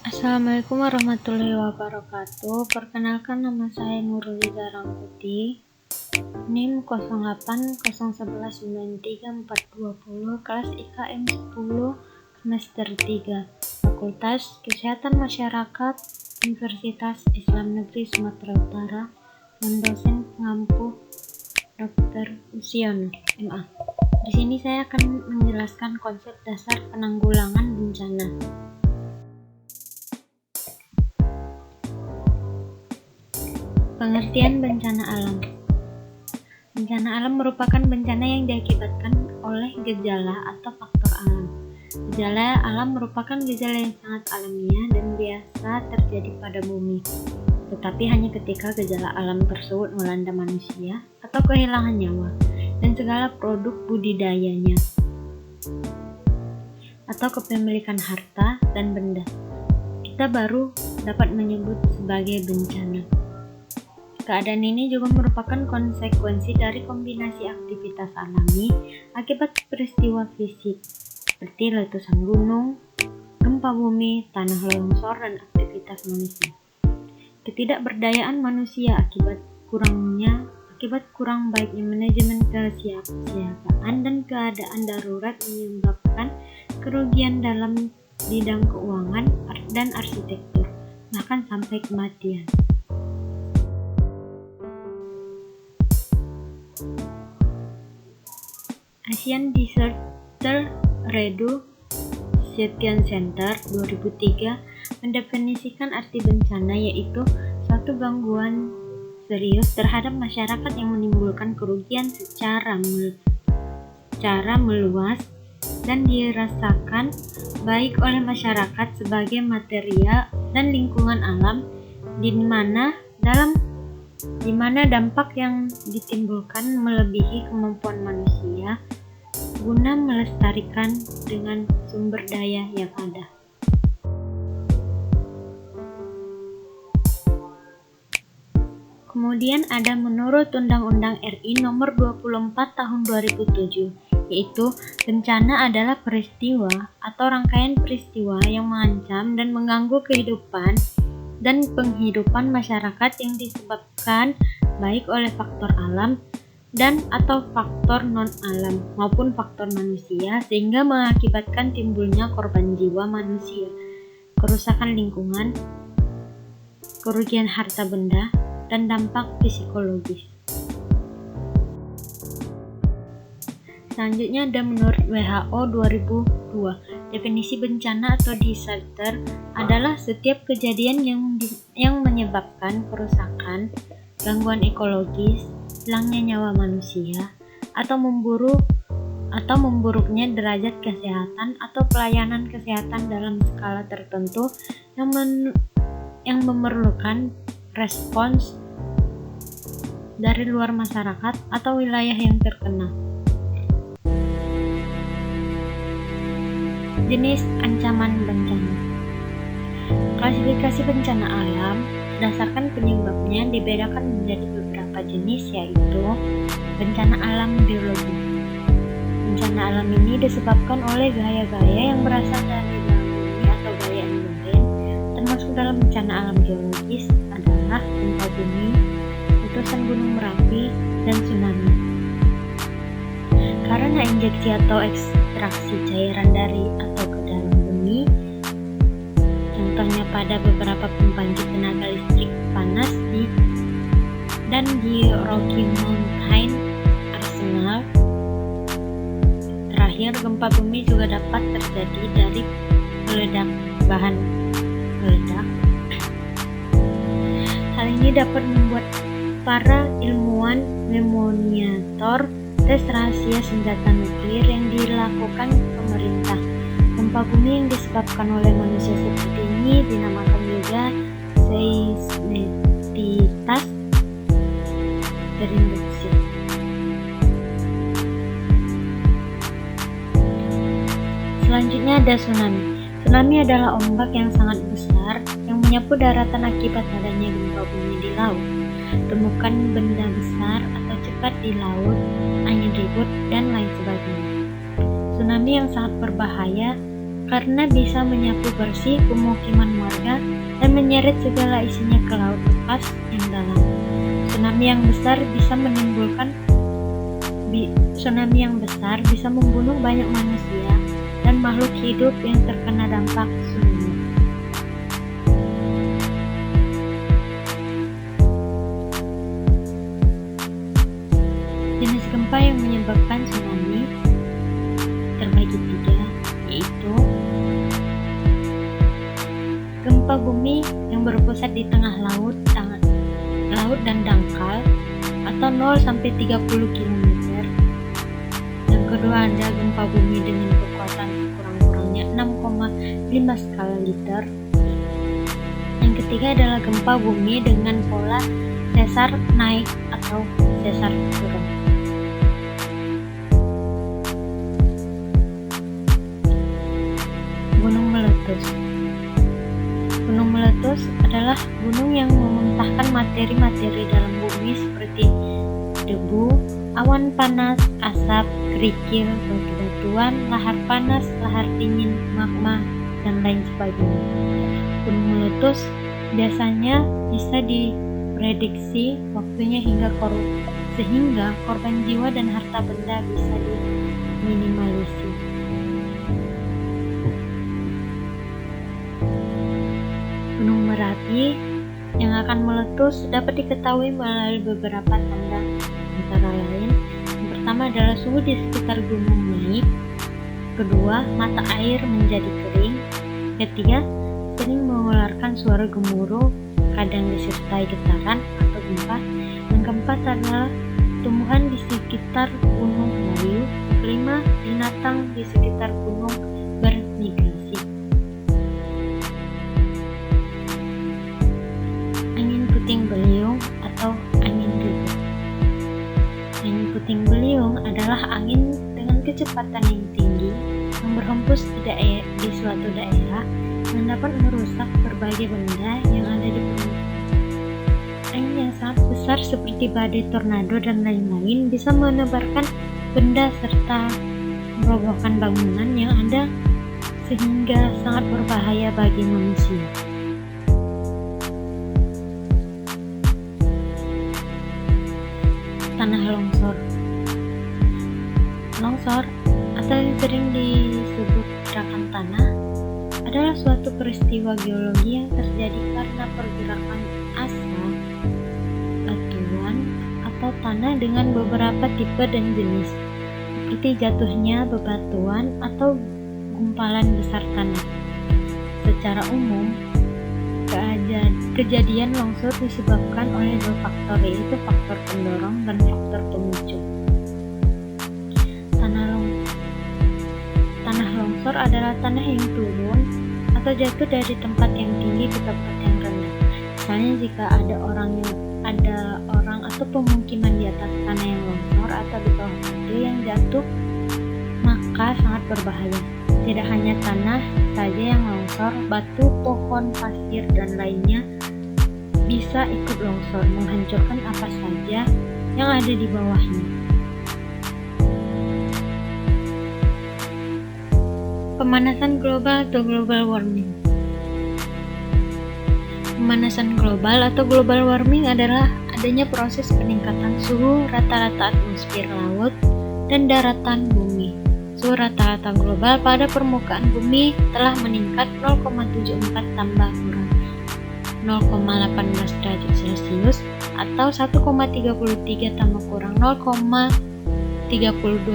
Assalamualaikum warahmatullahi wabarakatuh. Perkenalkan, nama saya Nurliza Rangkuti. NIM 0801193420, kelas IKM 10, semester 3, Fakultas Kesehatan Masyarakat, Universitas Islam Negeri Sumatera Utara, dan dosen pengampu Dr. Usiono, MA. Di sini saya akan menjelaskan konsep dasar penanggulangan bencana. Pengertian bencana alam. Bencana alam merupakan bencana yang diakibatkan oleh gejala atau faktor alam. Gejala alam merupakan gejala yang sangat alamiah dan biasa terjadi pada bumi, tetapi hanya ketika gejala alam tersebut melanda manusia atau kehilangan nyawa dan segala produk budidayanya atau kepemilikan harta dan benda, kita baru dapat menyebut sebagai bencana. Keadaan ini juga merupakan konsekuensi dari kombinasi aktivitas alami akibat peristiwa fisik seperti letusan gunung, gempa bumi, tanah longsor, dan aktivitas manusia. Ketidakberdayaan manusia akibat kurang baiknya manajemen kesiapsiagaan dan keadaan darurat menyebabkan kerugian dalam bidang keuangan dan arsitektur, bahkan sampai kematian. Asian Disaster Reduction Center 2003 mendefinisikan arti bencana yaitu suatu gangguan serius terhadap masyarakat yang menimbulkan kerugian secara meluas dan dirasakan baik oleh masyarakat sebagai material dan lingkungan alam, di mana dampak yang ditimbulkan melebihi kemampuan manusia guna melestarikan dengan sumber daya yang ada. Kemudian ada menurut Undang-Undang RI Nomor 24 Tahun 2007, yaitu bencana adalah peristiwa atau rangkaian peristiwa yang mengancam dan mengganggu kehidupan dan penghidupan masyarakat yang disebabkan baik oleh faktor alam dan atau faktor non-alam maupun faktor manusia, sehingga mengakibatkan timbulnya korban jiwa manusia, kerusakan lingkungan, kerugian harta benda, dan dampak psikologis. Selanjutnya ada menurut WHO 2002, definisi bencana atau disaster adalah setiap kejadian yang menyebabkan kerusakan, gangguan ekologis, hilangnya nyawa manusia, atau memburuknya derajat kesehatan atau pelayanan kesehatan dalam skala tertentu yang memerlukan respons dari luar masyarakat atau wilayah yang terkena. Jenis ancaman bencana. Klasifikasi bencana alam berdasarkan penyebabnya dibedakan menjadi beberapa jenis, yaitu bencana alam biologi. Bencana alam ini disebabkan oleh gaya-gaya yang berasal dari dalam bumi atau gaya endogen. Termasuk dalam bencana alam geologis adalah gempa bumi, letusan gunung Merapi, dan tsunami. Karena injeksi atau ekstraksi cairan dari atau ke dalam bumi, contohnya pada beberapa pembangkit tenaga listrik panas di Rocky Mountain Arsenal. Terakhir, gempa bumi juga dapat terjadi dari bahan peledak. Hal ini dapat membuat para ilmuwan memonitor tes rahasia senjata nuklir yang dilakukan pemerintah. Gempa bumi yang disebabkan oleh manusia seperti ini dinamakan juga seismisitas terinduksi. Selanjutnya ada tsunami. Tsunami adalah ombak yang sangat besar yang menyapu daratan akibat adanya gempa bumi di laut. Temukan benda besar atau cepat di laut, angin ribut, dan lain sebagainya. Tsunami yang sangat berbahaya karena bisa menyapu bersih pemukiman warga dan menyeret segala isinya ke laut lepas yang dalam. Tsunami yang besar bisa membunuh banyak manusia dan makhluk hidup yang terkena dampak tsunami. Jenis gempa yang menyebabkan tsunami terbagi tiga, yaitu gempa bumi yang berpusat di tengah laut dan dangkal atau 0-30 km. Yang kedua ada gempa bumi dengan kekuatan kurang-kurangnya 6,5 skala Richter. Yang ketiga adalah gempa bumi dengan pola sesar naik atau sesar turun. Gunung meletus. Gunung meletus adalah gunung yang memuntahkan materi-materi dalam bumi seperti debu, awan panas, asap, kerikil, batu-batuan, lahar panas, lahar dingin, magma, dan lain sebagainya. Gunung meletus biasanya bisa diprediksi waktunya sehingga korban jiwa dan harta benda bisa diminimalisir. Gunung Merapi yang akan meletus dapat diketahui melalui beberapa tanda, antara lain yang pertama adalah suhu di sekitar gunung naik, kedua mata air menjadi kering, ketiga sering mengeluarkan suara gemuruh kadang disertai getaran atau gempa, yang keempat adalah tumbuhan di sekitar gunung melayu, kelima binatang di sekitar gunung bermigrasi. Angin puting beliung atau angin ribut. Angin puting beliung adalah angin dengan kecepatan yang tinggi yang berhembus di suatu daerah yang dapat merusak berbagai benda yang ada di permukaan. Angin yang sangat besar seperti badai, tornado, dan lain-lain bisa menebarkan benda serta merobohkan bangunan yang ada sehingga sangat berbahaya bagi manusia. Tanah longsor. Longsor atau yang sering disebut gerakan tanah adalah suatu peristiwa geologi yang terjadi karena pergerakan asap, batuan, atau tanah dengan beberapa tipe dan jenis, seperti jatuhnya bebatuan atau gumpalan besar tanah. Secara umum, kejadian longsor disebabkan oleh dua faktor, yaitu faktor pendorong dan faktor pemicu. Tanah longsor adalah tanah yang turun atau jatuh dari tempat yang tinggi ke tempat yang rendah. Misalnya jika ada orang atau pemukiman di atas tanah yang longsor atau di bawah batu yang jatuh, maka sangat berbahaya. Tidak hanya tanah saja yang longsor, batu, pohon, pasir, dan lainnya bisa ikut longsor, menghancurkan apa saja yang ada di bawahnya. Pemanasan global atau global warming. Pemanasan global atau global warming adalah adanya proses peningkatan suhu rata-rata atmosfer laut dan daratan bumi. Suhu rata-rata global pada permukaan bumi telah meningkat 0,74 tambah kurang 0,18 derajat Celcius atau 1,33 tambah kurang 0,32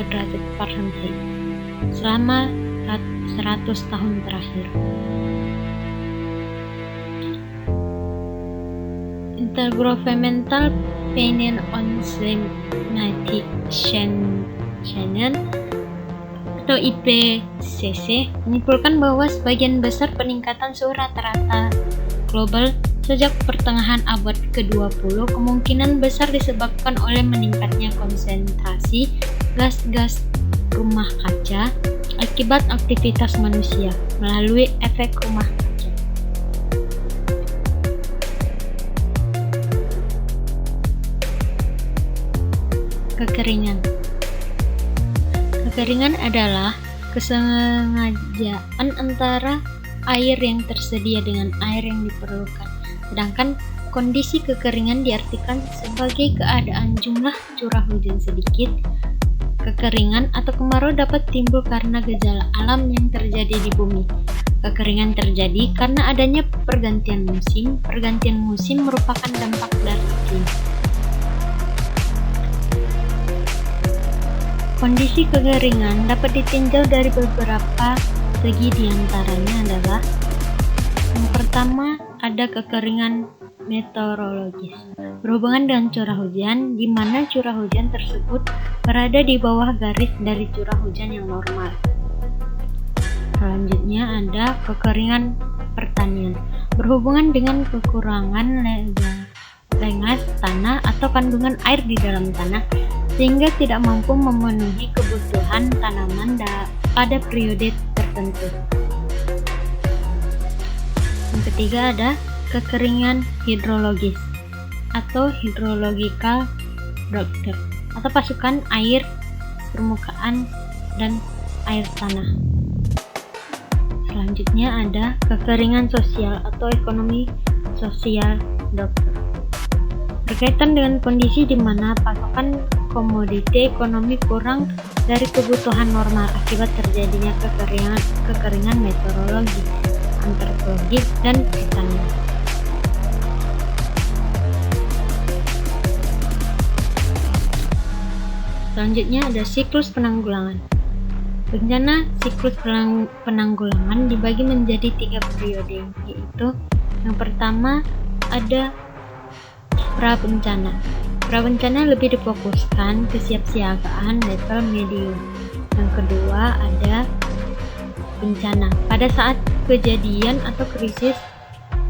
derajat Fahrenheit selama 100 tahun terakhir. Intergovernmental Panel on Climatic Change atau IPCC menyimpulkan bahwa sebagian besar peningkatan suhu rata-rata global sejak pertengahan abad ke-20 kemungkinan besar disebabkan oleh meningkatnya konsentrasi gas-gas rumah kaca akibat aktivitas manusia melalui efek rumah kaca. Kekeringan. Kekeringan adalah kesengajaan antara air yang tersedia dengan air yang diperlukan. Sedangkan kondisi kekeringan diartikan sebagai keadaan jumlah curah hujan sedikit. Kekeringan atau kemarau dapat timbul karena gejala alam yang terjadi di bumi. Kekeringan terjadi karena adanya pergantian musim. Pergantian musim merupakan dampak dari iklim. Kondisi kekeringan dapat ditinjau dari beberapa segi, diantaranya adalah yang pertama ada kekeringan meteorologis berhubungan dengan curah hujan, di mana curah hujan tersebut berada di bawah garis dari curah hujan yang normal. Selanjutnya ada kekeringan pertanian berhubungan dengan kekurangan lengas tanah atau kandungan air di dalam tanah sehingga tidak mampu memenuhi kebutuhan tanaman pada periode tertentu. Yang ketiga ada kekeringan hidrologis atau hydrological drought atau pasukan air permukaan dan air tanah. Selanjutnya ada kekeringan sosial atau ekonomi sosial drought, berkaitan dengan kondisi di mana pasokan komoditi ekonomi kurang dari kebutuhan normal akibat terjadinya kekeringan meteorologi, antropologis, dan pertanian. Selanjutnya ada siklus penanggulangan. Bencana siklus penanggulangan dibagi menjadi 3 periode, yaitu yang pertama ada pra-bencana. Pra-bencana lebih difokuskan kesiapsiagaan level medium. Yang kedua ada bencana. Pada saat kejadian atau krisis,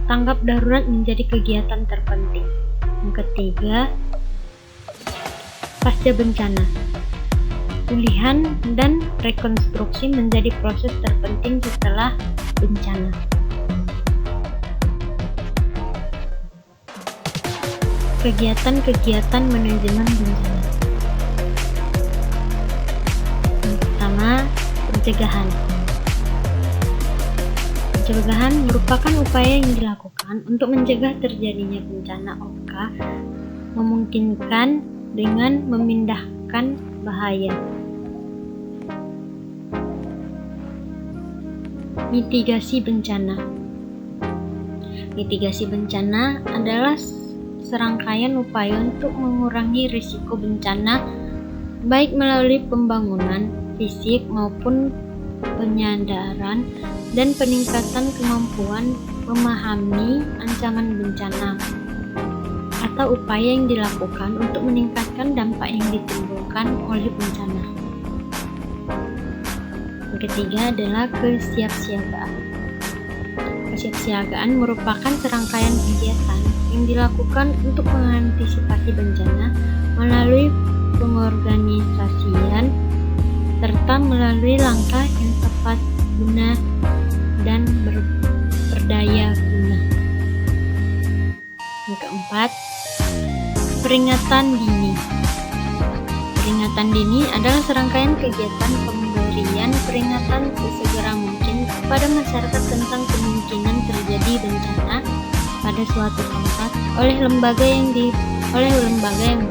tanggap darurat menjadi kegiatan terpenting. Yang ketiga, pasca bencana. Pemulihan dan rekonstruksi menjadi proses terpenting setelah bencana. Kegiatan-kegiatan manajemen bencana. Yang pertama, pencegahan. Pencegahan merupakan upaya yang dilakukan untuk mencegah terjadinya bencana OKA, memungkinkan dengan memindahkan bahaya. Mitigasi bencana. Mitigasi bencana adalah serangkaian upaya untuk mengurangi risiko bencana baik melalui pembangunan fisik maupun penyadaran dan peningkatan kemampuan memahami ancaman bencana atau upaya yang dilakukan untuk meningkatkan dampak yang ditimbulkan oleh bencana. Yang ketiga adalah kesiapsiagaan. Kesiapsiagaan merupakan serangkaian kegiatan yang dilakukan untuk mengantisipasi bencana melalui pengorganisasian serta melalui langkah yang tepat guna dan berdaya guna. Yang keempat, peringatan dini. Peringatan dini adalah serangkaian kegiatan pemberian peringatan sesegera mungkin kepada masyarakat tentang kemungkinan terjadi bencana pada suatu tempat oleh lembaga yang berwenang,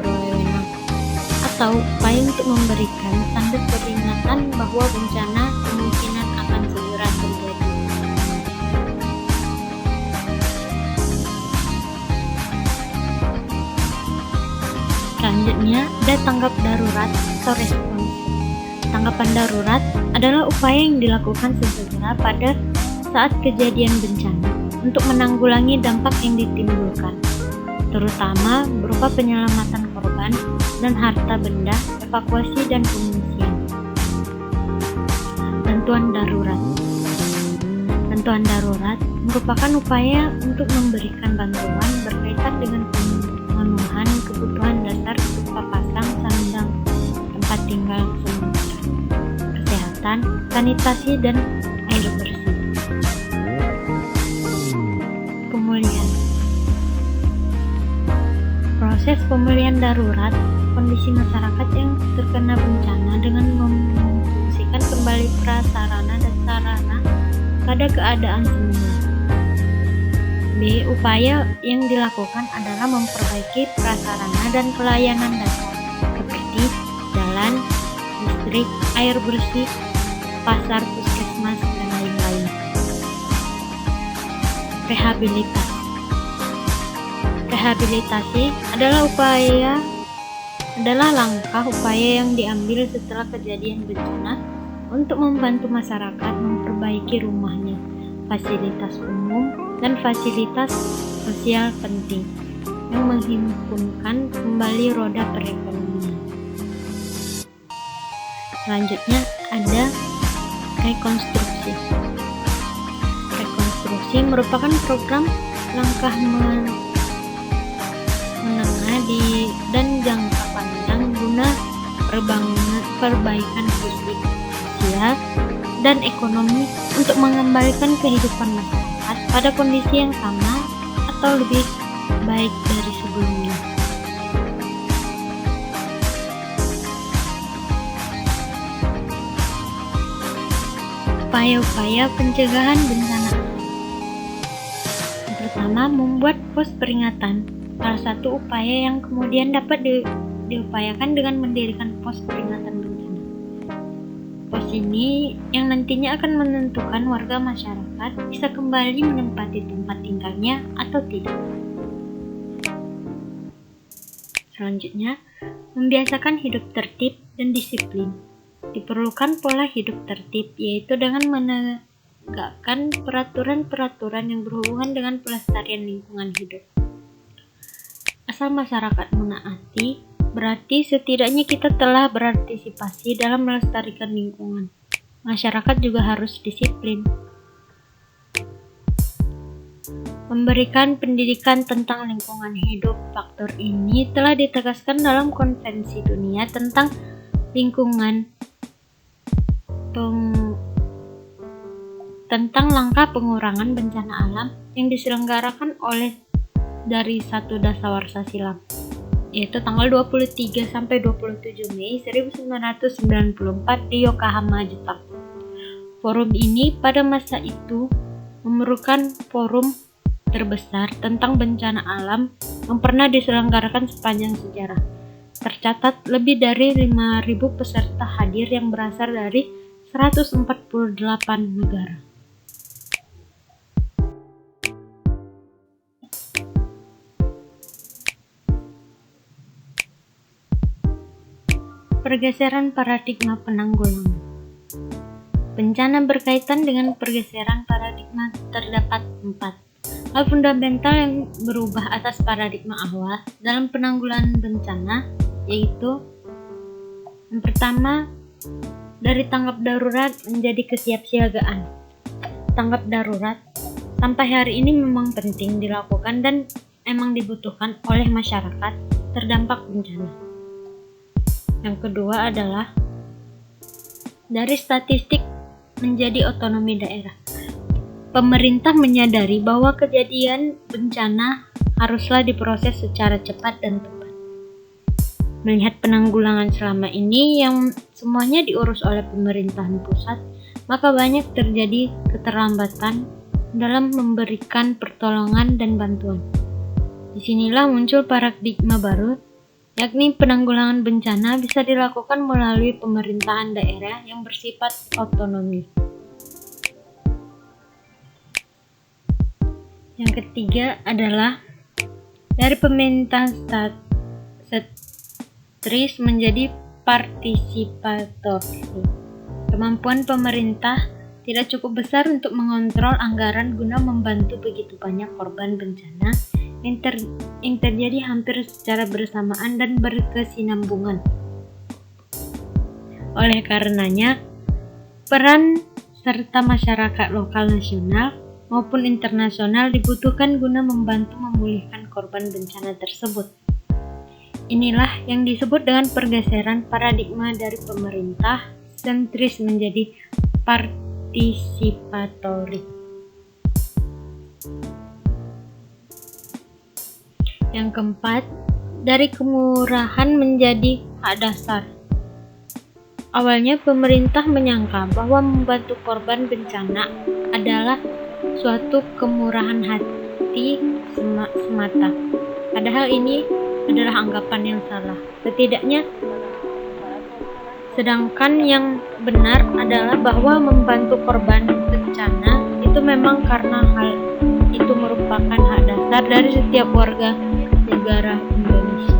atau upaya untuk memberikan tanda peringatan bahwa bencana kemungkinan akan segera terjadi. Selanjutnya ada tanggap darurat atau respons. Tanggapan darurat adalah upaya yang dilakukan sesegera pada saat kejadian bencana untuk menanggulangi dampak yang ditimbulkan, terutama berupa penyelamatan korban dan harta benda, evakuasi dan pengungsian. Bantuan darurat. Bantuan darurat merupakan upaya untuk memberikan bantuan berkaitan dengan pemenuhan kebutuhan dasar berupa pasang sandang, tempat tinggal sementara, kesehatan, sanitasi, dan air bersih. Pemulihan. Proses pemulihan darurat kondisi masyarakat yang terkena bencana dengan memfungsikan kembali prasarana dan sarana pada keadaan semula. B. Upaya yang dilakukan adalah memperbaiki prasarana dan pelayanan dasar seperti jalan, listrik, air bersih, pasar, puskesmas, dan lain-lain. Rehabilitasi adalah langkah upaya yang diambil setelah kejadian bencana untuk membantu masyarakat memperbaiki rumahnya, fasilitas umum, dan fasilitas sosial penting yang menghimpunkan kembali roda perekonomian. Selanjutnya ada rekonstruksi. Rekonstruksi merupakan program langkah menengah dan jangka panjang guna perbaikan fisik, sosial, dan ekonomi untuk mengembalikan kehidupan masyarakat pada kondisi yang sama atau lebih baik dari sebelumnya. Upaya-upaya pencegahan bencana. Yang pertama, membuat pos peringatan. Salah satu upaya yang kemudian dapat diupayakan dengan mendirikan pos peringatan bencana. Pos ini yang nantinya akan menentukan warga masyarakat bisa kembali menempati tempat tinggalnya atau tidak. Selanjutnya, membiasakan hidup tertib dan disiplin. Diperlukan pola hidup tertib, yaitu dengan menegakkan peraturan-peraturan yang berhubungan dengan pelestarian lingkungan hidup. Asal masyarakat menaati, berarti setidaknya kita telah berpartisipasi dalam melestarikan lingkungan. Masyarakat juga harus disiplin. Memberikan pendidikan tentang lingkungan hidup. Faktor ini telah ditegaskan dalam Konvensi Dunia tentang Lingkungan tentang langkah pengurangan bencana alam yang diselenggarakan dari 1 Dasawarsa silam, yaitu tanggal 23 sampai 27 Mei 1994 di Yokohama, Jepang. Forum ini pada masa itu merupakan forum terbesar tentang bencana alam yang pernah diselenggarakan sepanjang sejarah. Tercatat lebih dari 5.000 peserta hadir yang berasal dari 148 negara. Pergeseran paradigma penanggulangan. Bencana berkaitan dengan pergeseran paradigma terdapat 4 hal fundamental yang berubah atas paradigma awal dalam penanggulangan bencana, yaitu yang pertama, dari tanggap darurat menjadi kesiapsiagaan. Tanggap darurat sampai hari ini memang penting dilakukan dan memang dibutuhkan oleh masyarakat terdampak bencana. Yang kedua adalah dari statistik menjadi otonomi daerah. Pemerintah menyadari bahwa kejadian bencana haruslah diproses secara cepat dan tepat. Melihat penanggulangan selama ini yang semuanya diurus oleh pemerintahan pusat, maka banyak terjadi keterlambatan dalam memberikan pertolongan dan bantuan. Disinilah muncul paradigma baru, yakni penanggulangan bencana bisa dilakukan melalui pemerintahan daerah yang bersifat otonomi. Yang ketiga adalah dari pemerintahan sentris menjadi partisipatori. Kemampuan pemerintah tidak cukup besar untuk mengontrol anggaran guna membantu begitu banyak korban bencana yang terjadi hampir secara bersamaan dan berkesinambungan. Oleh karenanya, peran serta masyarakat lokal nasional maupun internasional dibutuhkan guna membantu memulihkan korban bencana tersebut. Inilah yang disebut dengan pergeseran paradigma dari pemerintah sentris menjadi partisipatori. Yang keempat, dari kemurahan menjadi hak dasar. Awalnya pemerintah menyangka bahwa membantu korban bencana adalah suatu kemurahan hati semata. Padahal ini adalah anggapan yang salah. Sedangkan yang benar adalah bahwa membantu korban bencana itu memang karena hal itu merupakan hak dasar dari setiap warga negara Indonesia.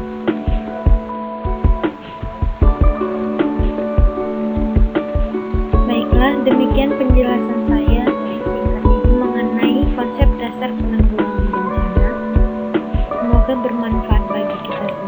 Baiklah, demikian penjelasan saya singkat ini mengenai konsep dasar penanggulangan bencana. Semoga bermanfaat bagi kita semua.